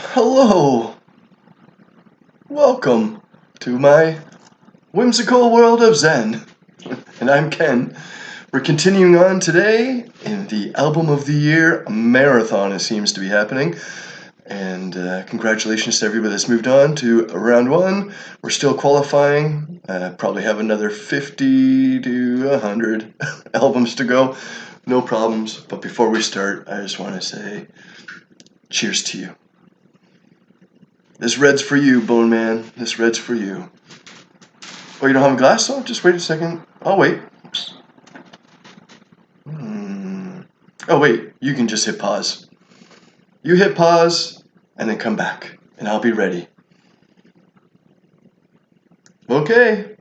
Hello, welcome to my whimsical world of Zen. And I'm Ken. We're continuing on today in the Album of the Year marathon, it seems to be happening. And congratulations to everybody that's moved on to round one. We're still qualifying. Probably have another 50 to 100 albums to go. No problems. But before we start, I just want to say cheers to you. This red's for you, Bone Man. This red's for you. Oh, you don't have a glass? Oh, just wait a second. I'll wait. Oh, wait. You can just hit pause. You hit pause, and then come back, and I'll be ready. Okay.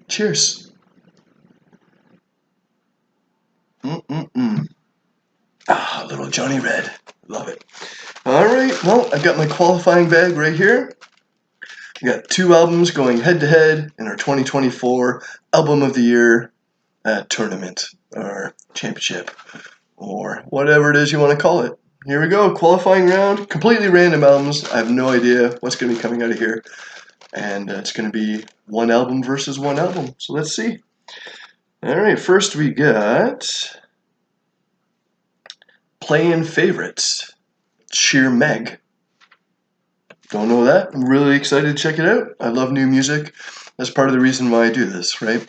Cheers. Ah, little Johnny Red. Love it. All right. Well, I got my qualifying bag right here. We got two albums going head-to-head in our 2024 Album of the Year tournament or championship or whatever it is you want to call it. Here we go, qualifying round, completely random albums. I have no idea what's going to be coming out of here. And it's going to be one album versus one album. So let's see. All right, first we got Playing Favorites, Sheer Meg. Don't know that. I'm really excited to check it out. I love new music. That's part of the reason why I do this, right?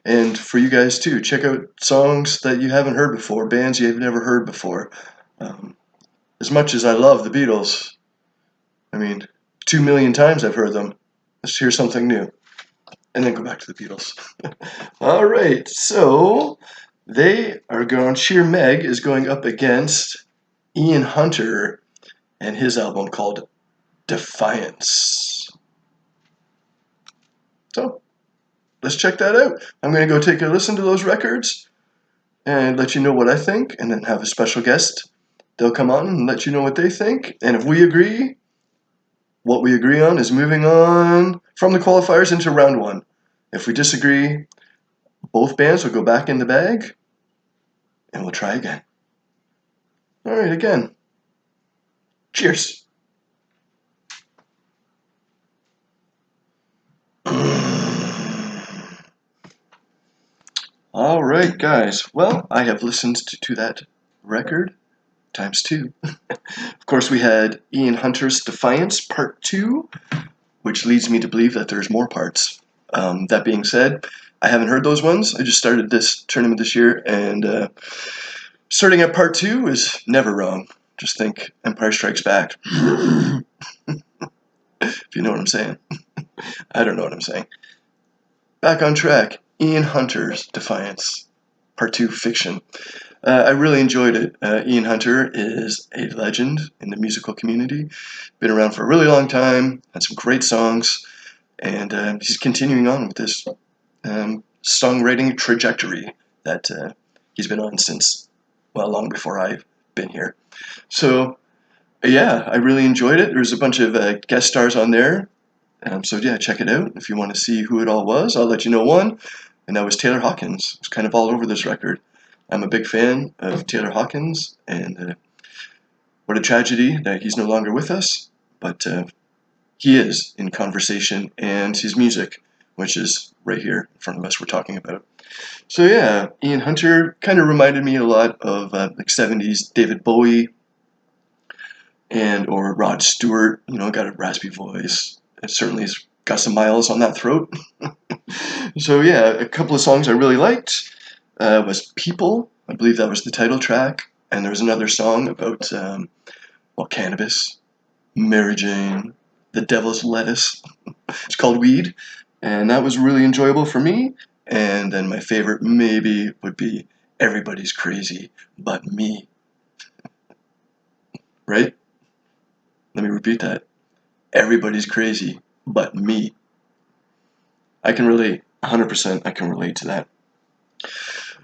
And for you guys too, check out songs that you haven't heard before, bands you've never heard before. As much as I love the Beatles, I mean, 2 million times I've heard them. Let's hear something new. And then go back to the Beatles. All right, so they are going, Sheer Meg is going up against Ian Hunter and his album called Defiance. So let's check that out. I'm going to go take a listen to those records and let you know what I think, and then have a special guest. They'll come on and let you know what they think. And if we agree, what we agree on is moving on from the qualifiers into round one. If we disagree, both bands will go back in the bag and we'll try again. All right, again. Cheers. All right, guys. Well, I have listened to that record times two. Of course, we had Ian Hunter's Defiance Part 2, which leads me to believe that there's more parts. That being said, I haven't heard those ones. I just started this tournament this year, and starting at Part 2 is never wrong. Just think Empire Strikes Back. If you know what I'm saying. I don't know what I'm saying. Back on track. Ian Hunter's Defiance Part 2 Fiction. I really enjoyed it. Ian Hunter is a legend in the musical community. Been around for a really long time, had some great songs, and he's continuing on with this songwriting trajectory that he's been on since, well, long before I've been here. So, yeah, I really enjoyed it. There's a bunch of guest stars on there. So, yeah, check it out. If you want to see who it all was, I'll let you know one. And that was Taylor Hawkins. It's kind of all over this record. I'm a big fan of Taylor Hawkins, and what a tragedy that he's no longer with us, but he is in conversation, and his music, which is right here in front of us, we're talking about. So yeah, Ian Hunter kind of reminded me a lot of like 70s David Bowie and or Rod Stewart. You know, got a raspy voice. It certainly has got some miles on that throat. So yeah, a couple of songs I really liked. Was People. I believe that was the title track. And there was another song about, cannabis, Mary Jane, the devil's lettuce. It's called Weed. And that was really enjoyable for me. And then my favorite maybe would be Everybody's Crazy But Me. Right? Let me repeat that. Everybody's crazy but me. I can relate. 100% I can relate to that.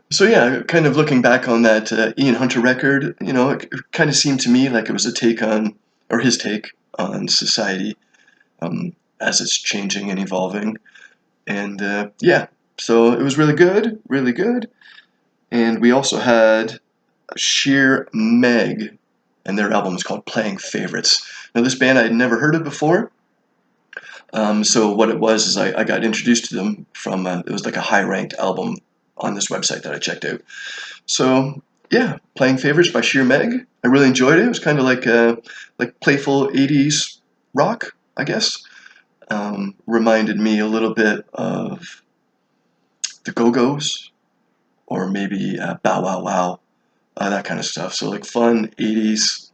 So yeah, kind of looking back on that Ian Hunter record, you know, it kind of seemed to me like it was a take on, or his take on society as it's changing and evolving. And yeah, so it was really good, really good. And we also had Sheer Meg and their album is called Playing Favorites. Now, this band I had never heard of before. So what it was is I got introduced to them from, it was like a high-ranked album on this website that I checked out. So yeah, Playing Favorites by Sheer Meg. I really enjoyed it. It was kind of like playful 80s rock, I guess. Reminded me a little bit of the Go-Go's, or maybe Bow Wow Wow, that kind of stuff. So like fun 80s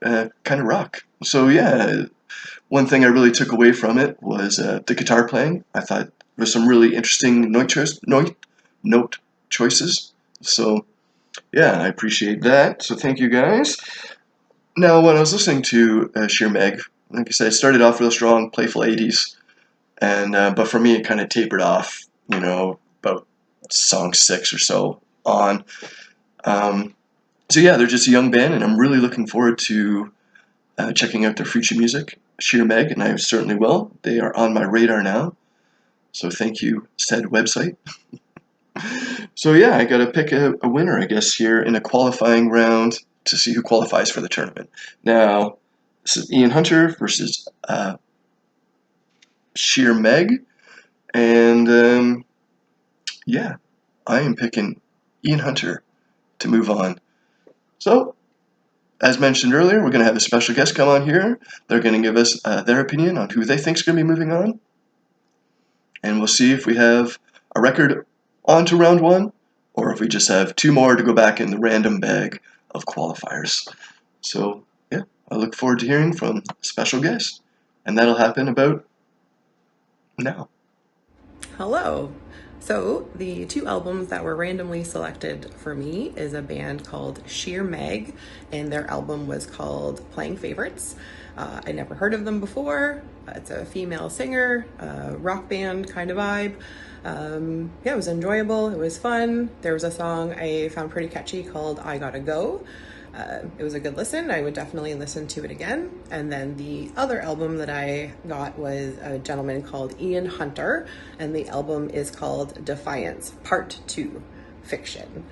kind of rock. So yeah, one thing I really took away from it was the guitar playing. I thought there was some really interesting note choices. So yeah, I appreciate that. So thank you guys. Now, when I was listening to Sheer Meg, like I said, it started off real strong, playful 80s, and but for me, it kind of tapered off, about song 6 or so on. So yeah, they're just a young band, and I'm really looking forward to checking out their future music, Sheer Meg, and I certainly will. They are on my radar now. So thank you, said website. So yeah, I got to pick a winner, I guess, here in a qualifying round to see who qualifies for the tournament. Now, this is Ian Hunter versus Sheer Meg, and yeah, I am picking Ian Hunter to move on. So, as mentioned earlier, we're going to have a special guest come on here. They're going to give us their opinion on who they think is going to be moving on, and we'll see if we have a record on to round 1, or if we just have 2 more to go back in the random bag of qualifiers. So, yeah, I look forward to hearing from a special guest, and that'll happen about now. Hello. So the 2 albums that were randomly selected for me is a band called Sheer Meg, and their album was called Playing Favorites. I never heard of them before. It's a female singer, rock band kind of vibe. Yeah, it was enjoyable. It was fun. There was a song I found pretty catchy called I Gotta Go. It was a good listen. I would definitely listen to it again. And then the other album that I got was a gentleman called Ian Hunter, and the album is called Defiance Part 2 Fiction.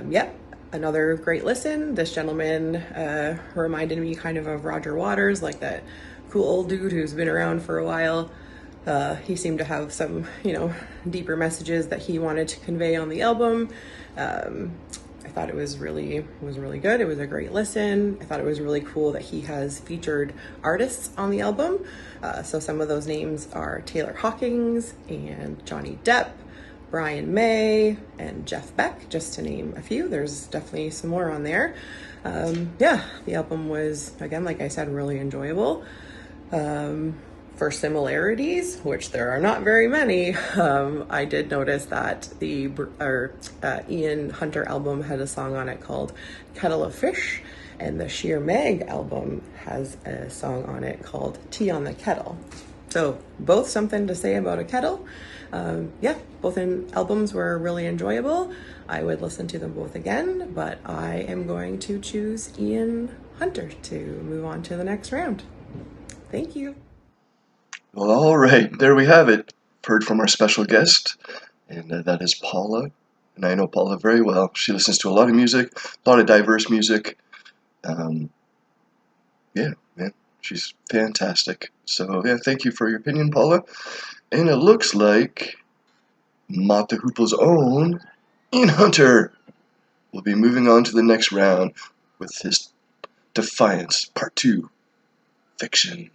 Yep, another great listen. This gentleman reminded me kind of Roger Waters, like that cool old dude who's been around for a while. He seemed to have some, deeper messages that he wanted to convey on the album. I thought it was really good. It was a great listen. I thought it was really cool that he has featured artists on the album. So some of those names are Taylor Hawkins and Johnny Depp, Brian May, and Jeff Beck, just to name a few. There's definitely some more on there. Yeah, the album was, again, like I said, really enjoyable. For similarities, which there are not very many, I did notice that the Ian Hunter album had a song on it called Kettle of Fish, and the Sheer Meg album has a song on it called Tea on the Kettle. So both something to say about a kettle. Yeah, both albums were really enjoyable. I would listen to them both again, but I am going to choose Ian Hunter to move on to the next round. Thank you. Well, all right, there we have it. Heard from our special guest, and that is Paula. And I know Paula very well. She listens to a lot of music, a lot of diverse music. Yeah, man, she's fantastic. So, yeah, thank you for your opinion, Paula. And it looks like Mott the Hoople's own Ian Hunter will be moving on to the next round with his Defiance Part 2 Fiction.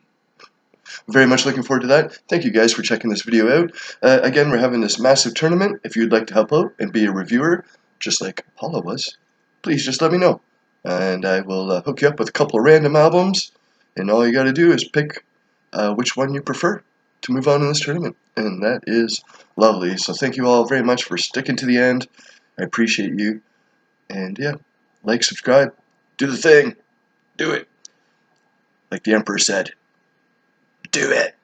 Very much looking forward to that. Thank you guys for checking this video out. Again, we're having this massive tournament. If you'd like to help out and be a reviewer, just like Paula was, please just let me know. And I will hook you up with a couple of random albums. And all you got to do is pick which one you prefer to move on in this tournament. And that is lovely. So thank you all very much for sticking to the end. I appreciate you. And yeah, like, subscribe, do the thing. Do it. Like the Emperor said. Do it.